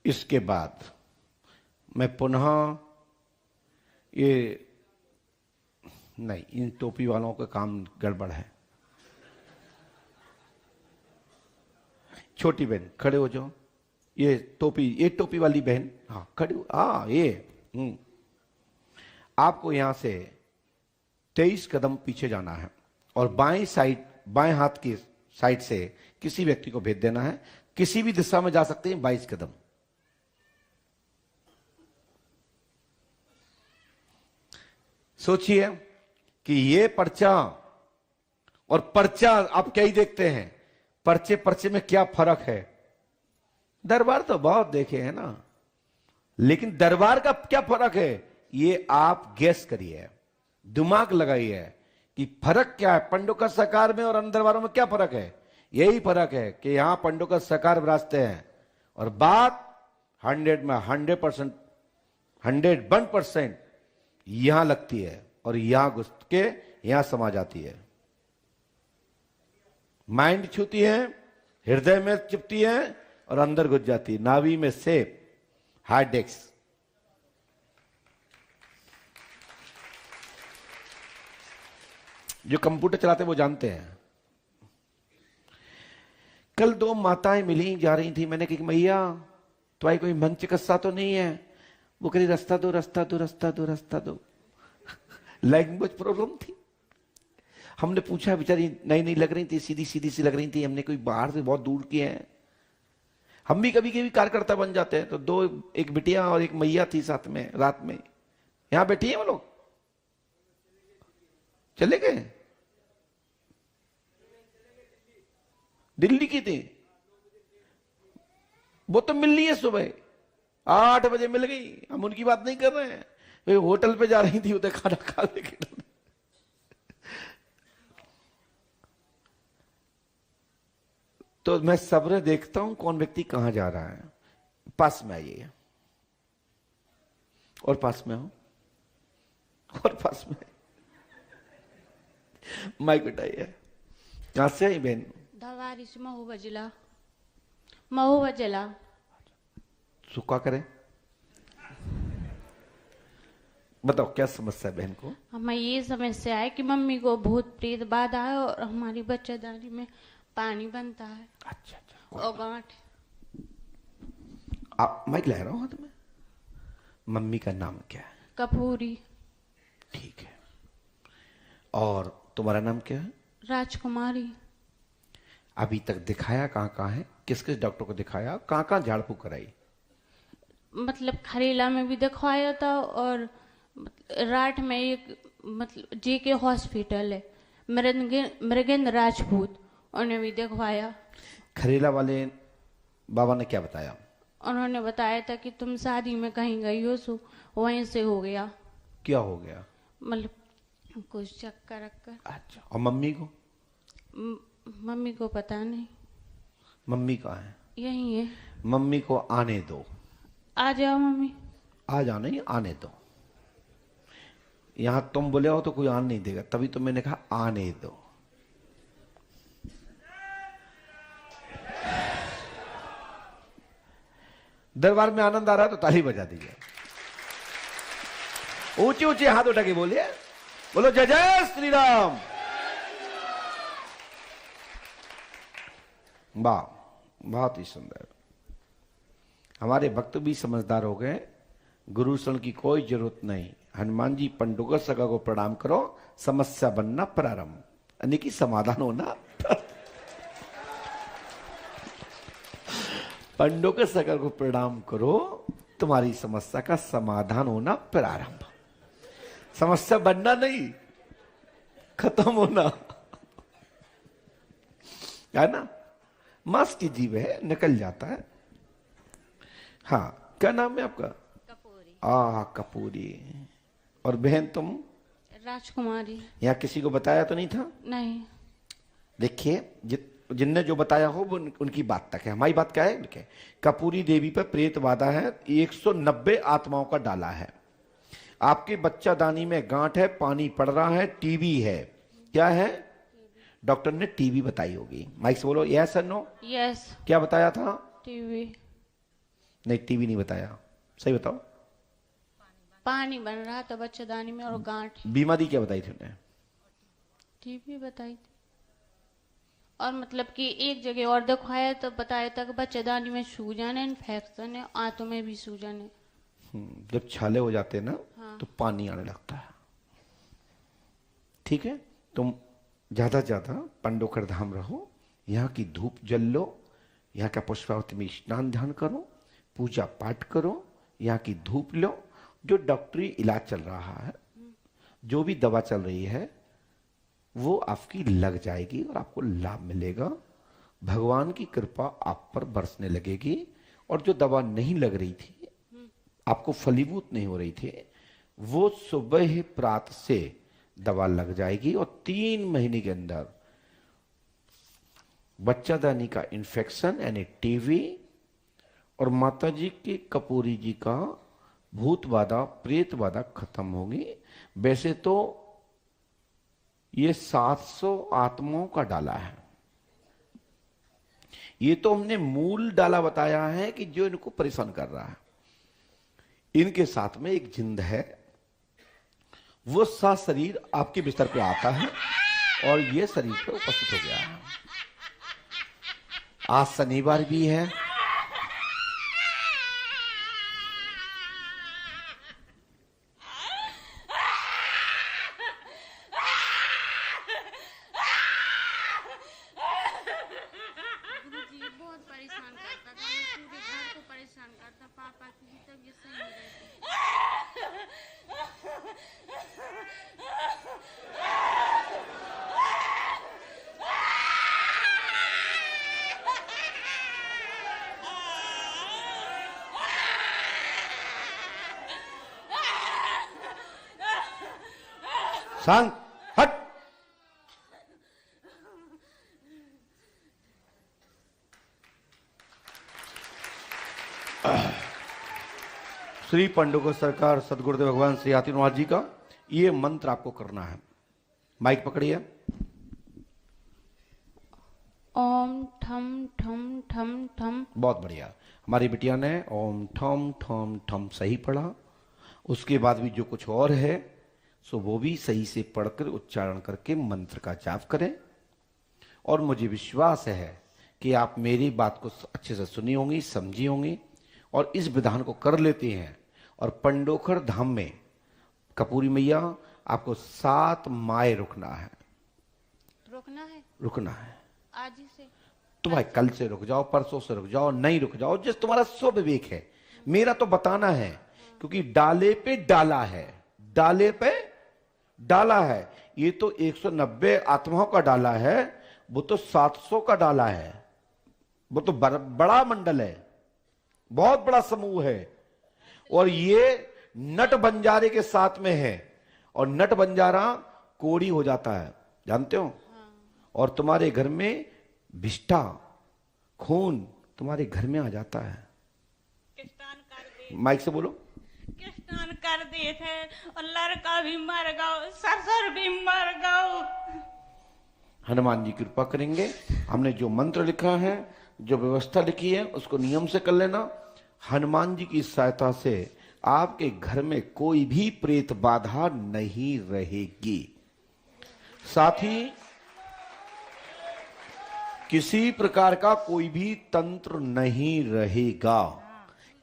इसके बाद मैं पुनः ये नहीं, इन टोपी वालों का काम गड़बड़ है। छोटी बहन खड़े हो जाओ, ये टोपी वाली बहन, हाँ खड़े हो। हाँ ये आपको यहां से 23 कदम पीछे जाना है और बाएं हाथ की साइड से किसी व्यक्ति को भेज देना है। किसी भी दिशा में जा सकते हैं 22 कदम। सोचिए कि ये पर्चा और पर्चा आप क्या ही देखते हैं, पर्चे में क्या फर्क है। दरबार तो बहुत देखे हैं ना, लेकिन दरबार का क्या फर्क है ये आप गेस करिए, दिमाग लगाइए कि फर्क क्या है पंडों का सकार में और अन्य दरबारों में क्या फर्क है। यही फर्क है कि यहां पंडों का सकार विराजते हैं और बात 100 में 100%, 101% यहां लगती है और यहां घुस के यहां समा जाती है। माइंड छूती है, हृदय में चिपती है और अंदर घुस जाती है, नाभि में सेप, हार्ड डिस्क। जो कंप्यूटर चलाते हैं वो जानते हैं। कल 2 माताएं मिली जा रही थी, मैंने कहा मैया तुम्हारी कोई मन चिकित्सा तो नहीं है? वो कह रही रास्ता दो रास्ता दो रास्ता दो रास्ता दो। लैंग्वेज प्रॉब्लम थी। हमने पूछा, बेचारी नहीं लग रही थी, सीधी सी लग रही थी। हमने कोई बाहर से बहुत दूर की है। हम भी कभी कभी कार्यकर्ता बन जाते हैं। तो एक बिटिया और एक मैया थी साथ में, रात में यहां बैठी है। वो लोग चले गए, दिल्ली की थी। वो तो मिल रही है, सुबह 8 बजे मिल गई। हम उनकी बात नहीं कर रहे हैं, वे होटल पे जा रही थी, उधर खाना खा लेके। तो मैं सब्र देखता हूं कौन व्यक्ति कहां जा रहा है। पास में आइए, और पास में हो, और पास में। माइक बिठाइए। कहां से आई बहन? धवारी से महुआ जिला। सुखा करें, बताओ क्या समस्या है बहन को? हमें ये समस्या है कि मम्मी को भूत प्रेत बाधा है और हमारी बच्चेदानी में पानी बनता है। अच्छा और गांठ। आप माइक ले रहा हूं हाथ में। मम्मी का नाम क्या है? कपूरी। ठीक है। और तुम्हारा नाम क्या है? राजकुमारी। अभी तक दिखाया कहां है? किस किस डॉक्टर को दिखाया? कहां झाड़ फूक कराई? मतलब खरेला में भी दिखवाया था और राठ में एक मतलब जेके हॉस्पिटल है, मृगेंद्र राजपूत, उन्हें भी दिखवाया। खरेला वाले बाबा ने क्या बताया? उन्होंने बताया था कि तुम शादी में कहीं गई हो, सो वहीं से हो गया। क्या हो गया? मतलब कुछ चक्कर अक्कर। अच्छा, और मम्मी को? मम्मी को पता नहीं। मम्मी कहाँ है? यही है। मम्मी को आने दो। आ जाओ मम्मी। आ जाओ, नहीं आने दो। यहां तुम बोले हो तो कोई आने नहीं देगा, तभी तो मैंने कहा आने दो। दरबार में आनंद आ रहा है तो ताली बजा दीजिए। ऊंचे ऊंचे हाथ उठा के बोलिए, बोलो जय जय श्री राम। वाह, बहुत ही सुंदर। हमारे भक्त भी समझदार हो गए। गुरु शरण की कोई जरूरत नहीं। हनुमान जी पंडुका सगा को प्रणाम करो, समस्या बनना प्रारंभ, यानी कि समाधान होना। पंडुका सगा को प्रणाम करो, तुम्हारी समस्या का समाधान होना प्रारंभ। समस्या बनना नहीं, खत्म होना है ना। मांस की जीव है, निकल जाता है। हाँ, क्या नाम है आपका? कपूरी। कपूरी। और बहन तुम? राजकुमारी। यहाँ किसी को बताया तो नहीं था? नहीं। देखिए, जिनने जो बताया हो वो उनकी बात तक है। हमारी बात क्या है? लिखे कपूरी देवी पर प्रेत बाधा है, 190 आत्माओं का डाला है। आपके बच्चा दानी में गांठ है, पानी पड़ रहा है, टीबी है। क्या है? डॉक्टर ने टीबी बताई होगी। माइक से बोलो, यस और नो। यस। क्या बताया था? टीबी। नहीं, टीवी नहीं बताया, सही बताओ। पानी बन रहा था बच्चेदानी में और गांठ। बीमारी क्या बताई थी उन्हें? टीबी बताई थी। और मतलब कि एक जगह और दिखवाया तो बताया था कि बच्चेदानी में सूजन है, इन्फेक्शन है, आंतों में भी सूजन है। जब छाले हो जाते हैं ना, हाँ। तो पानी आने लगता है। ठीक है, तुम ज्यादा ज्यादा पंडोकर धाम रहो, यहाँ की धूप जल लो, यहाँ का पुष्पावती में स्नान ध्यान करो, पूजा पाठ करो, यहाँ की धूप लो। जो डॉक्टरी इलाज चल रहा है, जो भी दवा चल रही है, वो आपकी लग जाएगी और आपको लाभ मिलेगा। भगवान की कृपा आप पर बरसने लगेगी। और जो दवा नहीं लग रही थी, आपको फलीभूत नहीं हो रही थी, वो सुबह ही प्रातः से दवा लग जाएगी और 3 महीने के अंदर बच्चादानी का इन्फेक्शन यानी टीवी और माताजी की कपूरी जी का भूत बाधा प्रेत बाधा खत्म होगी। वैसे तो ये 700 आत्माओं का डाला है, ये तो हमने मूल डाला बताया है कि जो इनको परेशान कर रहा है। इनके साथ में एक जिंद है, वो सा शरीर आपके बिस्तर पे आता है और ये शरीर पे उपस्थित हो गया है। आज शनिवार भी है, बहुत परेशान करता था, पूरे घर को परेशान करता, पापा की भी तबीयत सही नहीं रहती। शांत, हट। श्री पंडोकर सरकार सदगुरुदेव भगवान श्री आतिनवाद जी का ये मंत्र आपको करना है। माइक पकड़िए। ओम ठम ठम ठम ठम। बहुत बढ़िया, हमारी बिटिया ने ओम ठम ठम ठम सही पढ़ा। उसके बाद भी जो कुछ और है सो वो भी सही से पढ़कर उच्चारण करके मंत्र का जाप करें। और मुझे विश्वास है कि आप मेरी बात को अच्छे से सुनी होंगी, समझी होंगी और इस विधान को कर लेते हैं। और पंडोखर धाम में कपूरी मैया आपको 7 माह रुकना है। रुकना है? रुकना है आज ही से? तो भाई कल से रुक जाओ, परसों से रुक जाओ, नहीं रुक जाओ, जिस तुम्हारा स्व विवेक है। मेरा तो बताना है, क्योंकि डाले पे डाला है, डाले पे डाला है। ये तो 190 आत्माओं का डाला है, वो तो 700 का डाला है। वो तो बड़ा मंडल है, बहुत बड़ा समूह है। और ये नट बंजारे के साथ में है, और नट बंजारा कोड़ी हो जाता है, जानते हो। और तुम्हारे घर में विष्ठा खून तुम्हारे घर में आ जाता है। माइक से बोलो। स्नान कर दिए थे और लड़का भी मर गया, ससुर भी मर गया। हनुमान जी कृपा करेंगे। हमने जो मंत्र लिखा है, जो व्यवस्था लिखी है, उसको नियम से कर लेना। हनुमान जी की सहायता से आपके घर में कोई भी प्रेत बाधा नहीं रहेगी। साथ ही किसी प्रकार का कोई भी तंत्र नहीं रहेगा,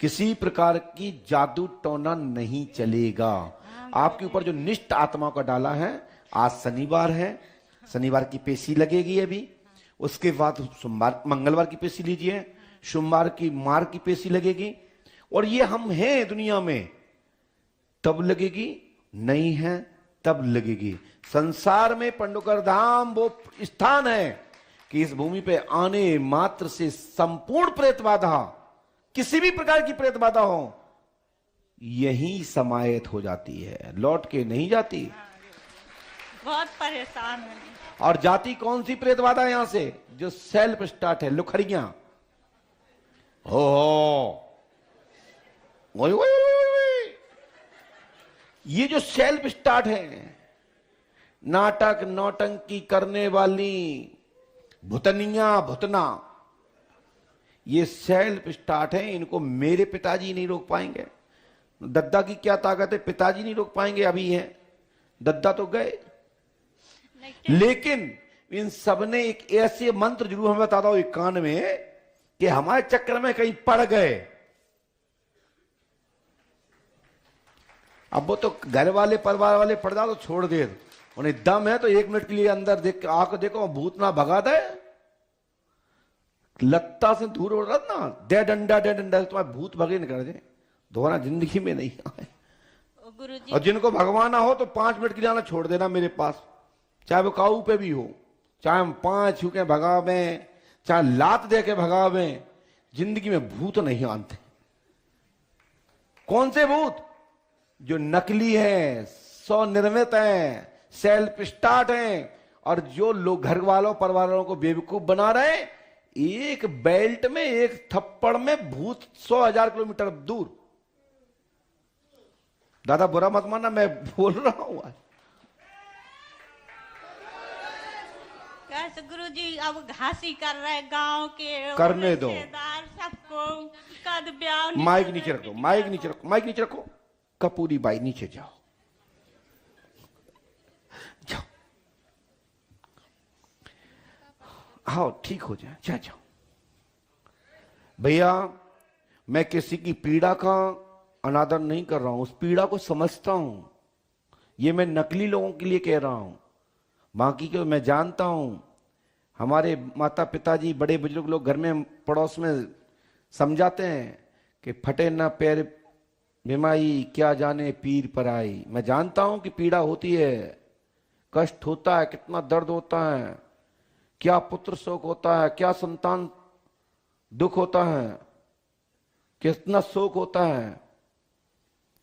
किसी प्रकार की जादू टोना नहीं चलेगा। आपके ऊपर जो निष्ठ आत्मा का डाला है, आज शनिवार है, शनिवार की पेशी लगेगी अभी। उसके बाद सोमवार मंगलवार की पेशी लीजिए, सोमवार की मार की पेशी लगेगी। और ये हम हैं दुनिया में तब लगेगी, नहीं है तब लगेगी। संसार में पंडोकर धाम वो स्थान है कि इस भूमि पे आने मात्र से संपूर्ण प्रेत बाधा, किसी भी प्रकार की प्रेत बाधा हो, यही समायत हो जाती है, लौट के नहीं जाती। बहुत परेशान है। और जाति कौन सी प्रेत बाधा है यहां से? जो सेल्फ स्टार्ट है, लुखड़ियां। हो ओए ओए ओए, ये जो सेल्फ स्टार्ट है, नाटक नौटंकी करने वाली भुतनिया भुतना, ये सेल्फ स्टार्ट है, इनको मेरे पिताजी नहीं रोक पाएंगे। दद्दा की क्या ताकत है, पिताजी नहीं रोक पाएंगे, अभी है, दद्दा तो गए। लेकिन इन सब ने एक ऐसे मंत्र जरूर हमें बताता हूं एक कान में कि हमारे चक्कर में कहीं पड़ गए। अब वो तो घर वाले परिवार वाले पड़ जाओ तो छोड़ दे, उन्हें दम है तो 1 मिनट के लिए अंदर देख आकर देखो, भूत ना भगा दे, लत्ता से दूर हो रहा ना, दे डंडा तुम्हारे भूत भगे न कर दे, दोबारा जिंदगी में नहीं आए। गुरुजी, और जिनको भगवाना हो तो 5 मिनट के लिए आना छोड़ देना मेरे पास, चाहे वो काऊ पे भी हो, चाहे हम 5 छू के भगावे, चाहे लात दे के भगावे, जिंदगी में भूत नहीं आते। कौन से भूत? जो नकली है, स्वनिर्मित है, सेल्फ स्टार्ट है, और जो लोग घर वालों परिवारों को बेवकूफ बना रहे, एक बेल्ट में एक थप्पड़ में भूत 100,000 किलोमीटर दूर। दादा बुरा मत मानना, मैं बोल रहा हूं आज। कैसे गुरुजी अब घासी कर रहे गांव के, करने दो। रिश्तेदार सबको, कद ब्याह। माइक नीचे रखो, माइक नीचे रखो, माइक नीचे रखो। कपूरी बाई नीचे जाओ, जाओ, आओ, ठीक हो जाए, जाओ। भैया मैं किसी की पीड़ा का अनादर नहीं कर रहा हूं, उस पीड़ा को समझता हूं। ये मैं नकली लोगों के लिए कह रहा हूं, बाकी को मैं जानता हूं। हमारे माता पिताजी बड़े बुजुर्ग लोग घर में पड़ोस में समझाते हैं कि फटे ना पैर बीमाई, क्या जाने पीर पर आई। मैं जानता हूं कि पीड़ा होती है, कष्ट होता है, कितना दर्द होता है, क्या पुत्र शोक होता है, क्या संतान दुख होता है, कितना शोक होता है।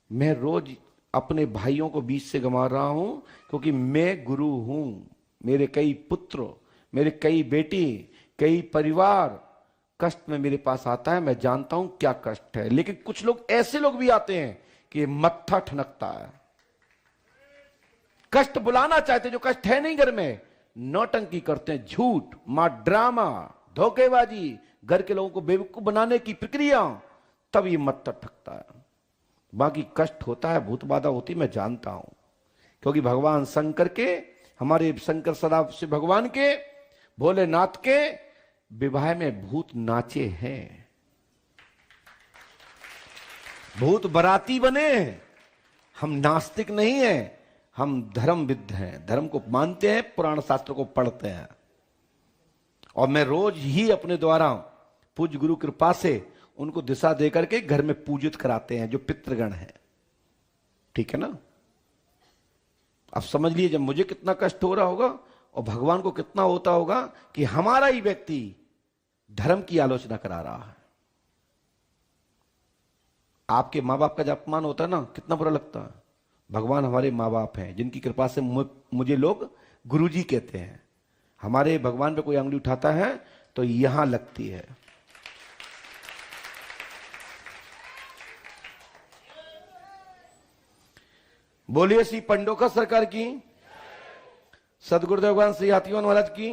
मैं रोज अपने भाइयों को बीच से गंवा रहा हूं, क्योंकि मैं गुरु हूं। मेरे कई पुत्र, मेरे कई बेटी, कई परिवार कष्ट में मेरे पास आता है, मैं जानता हूं क्या कष्ट है। लेकिन कुछ लोग ऐसे लोग भी आते हैं कि मत्था ठनकता है, कष्ट बुलाना चाहते जो कष्ट है नहीं घर में, नौटंकी करते हैं, झूठ, मां ड्रामा, धोखेबाजी, घर के लोगों को बेवकूफ बनाने की प्रक्रिया, तब ये मत्था ठकता है। बाकी कष्ट होता है, भूत बाधा होती, मैं जानता हूं, क्योंकि भगवान शंकर के, हमारे शंकर सदाशिव भगवान के, भोलेनाथ के विवाह में भूत नाचे हैं, भूत बराती बने। हम नास्तिक नहीं हैं, हम धर्मविद हैं, धर्म को मानते हैं, पुराण शास्त्र को पढ़ते हैं। और मैं रोज ही अपने द्वारा पूज्य गुरु कृपा से उनको दिशा देकर के घर में पूजित कराते हैं, जो पितृगण हैं। ठीक है ना? अब समझ लीजिए जब मुझे कितना कष्ट हो रहा होगा और भगवान को कितना होता होगा कि हमारा ही व्यक्ति धर्म की आलोचना करा रहा है। आपके मां बाप का जब अपमान होता है ना, कितना बुरा लगता है। भगवान हमारे मां बाप हैं, जिनकी कृपा से मुझे लोग गुरुजी कहते हैं। हमारे भगवान पे कोई अंगुली उठाता है तो यहां लगती है। बोलिए श्री पंडोका सरकार की, सदगुरुदेव भगवान श्री हाथीवान महाराज की।